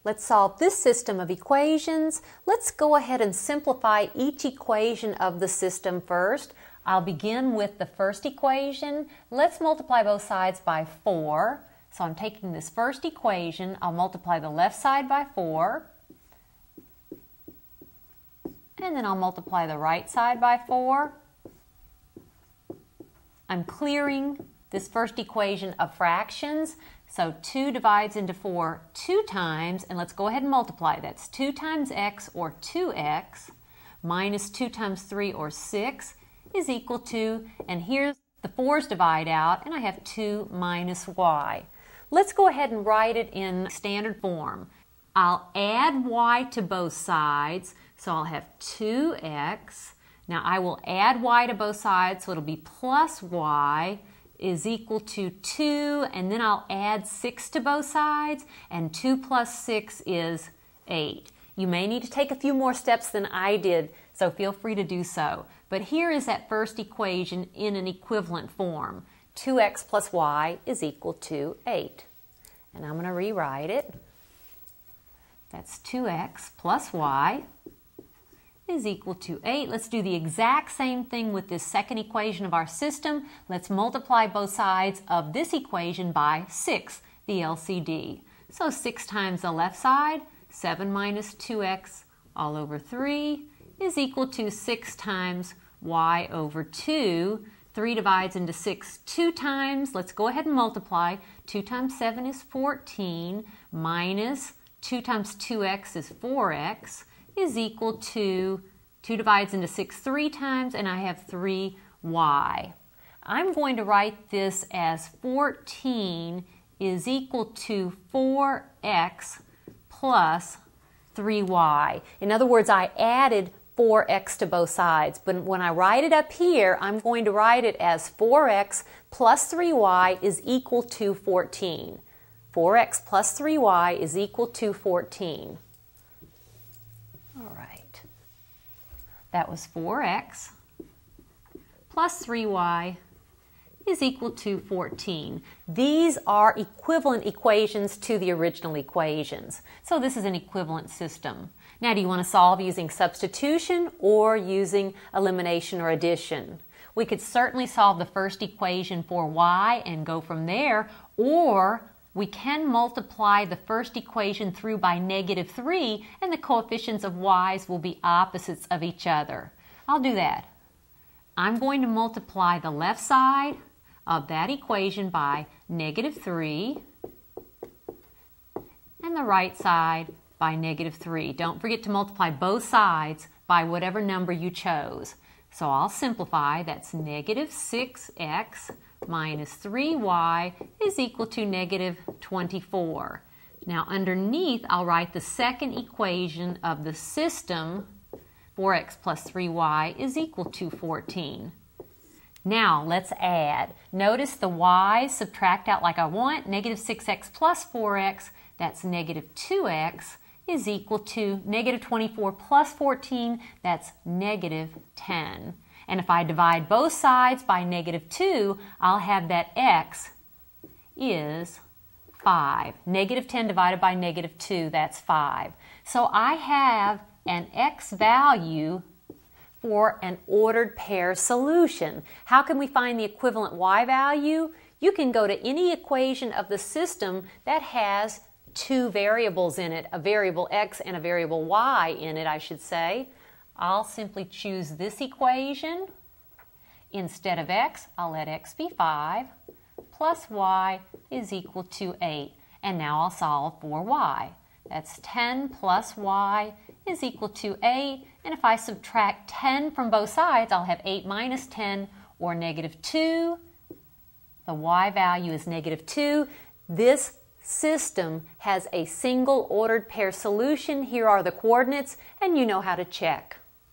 Let's solve this system of equations. Let's go ahead and simplify each equation of the system first. I'll begin with the first equation. Let's multiply both sides by 4. So I'm taking this first equation, I'll multiply the left side by 4, and then I'll multiply the right side by 4. I'm clearing this first equation of fractions, so 2 divides into 4 2 times, and let's go ahead and multiply. That's 2 times x, or 2x, minus 2 times 3, or 6, is equal to, and here's the 4's divide out, and I have 2 minus y. Let's go ahead and write it in standard form. I'll add y to both sides, so I'll have 2x. Now I will add y to both sides, so it'll be plus y is equal to 2, and then I'll add 6 to both sides, and 2 plus 6 is 8. You may need to take a few more steps than I did, so feel free to do so. But here is that first equation in an equivalent form. 2x plus y is equal to 8. And I'm going to rewrite it. That's 2x plus y is equal to 8. Let's do the exact same thing with this second equation of our system. Let's multiply both sides of this equation by 6, the LCD. So 6 times the left side, 7 minus 2x all over 3 is equal to 6 times y over 2. 3 divides into 6 2 times. Let's go ahead and multiply. 2 times 7 is 14, minus 2 times 2x is 4x, is equal to 2 divides into 6 3 times, and I have 3y. I'm going to write this as 14 is equal to 4x plus 3y. In other words, I added 4x to both sides, but when I write it up here, I'm going to write it as 4x plus 3y is equal to 14. 4x plus 3y is equal to 14. All right. That was 4x plus 3y is equal to 14. These are equivalent equations to the original equations. So this is an equivalent system. Now, do you want to solve using substitution or using elimination or addition? We could certainly solve the first equation for y and go from there, or we can multiply the first equation through by -3, and the coefficients of y's will be opposites of each other. I'll do that. I'm going to multiply the left side of that equation by -3 and the right side by -3. Don't forget to multiply both sides by whatever number you chose. So I'll simplify. That's -6x minus 3y is equal to -24. Now underneath, I'll write the second equation of the system. 4x plus 3y is equal to 14. Now let's add. Notice the y's subtract out like I want. -6x plus 4x, that's -2x, is equal to -24 plus 14, that's -10. And if I divide both sides by -2, I'll have that x is 5. -10 divided by -2, that's 5. So I have an x value for an ordered pair solution. How can we find the equivalent y value? You can go to any equation of the system that has two variables in it, a variable x and a variable y in it, I should say. I'll simply choose this equation. Instead of x, I'll let x be 5, plus y is equal to 8. And now I'll solve for y. That's 10 plus y is equal to 8. And if I subtract 10 from both sides, I'll have 8 minus 10, or -2. The y value is -2. This system has a single ordered pair solution. Here are the coordinates, and you know how to check.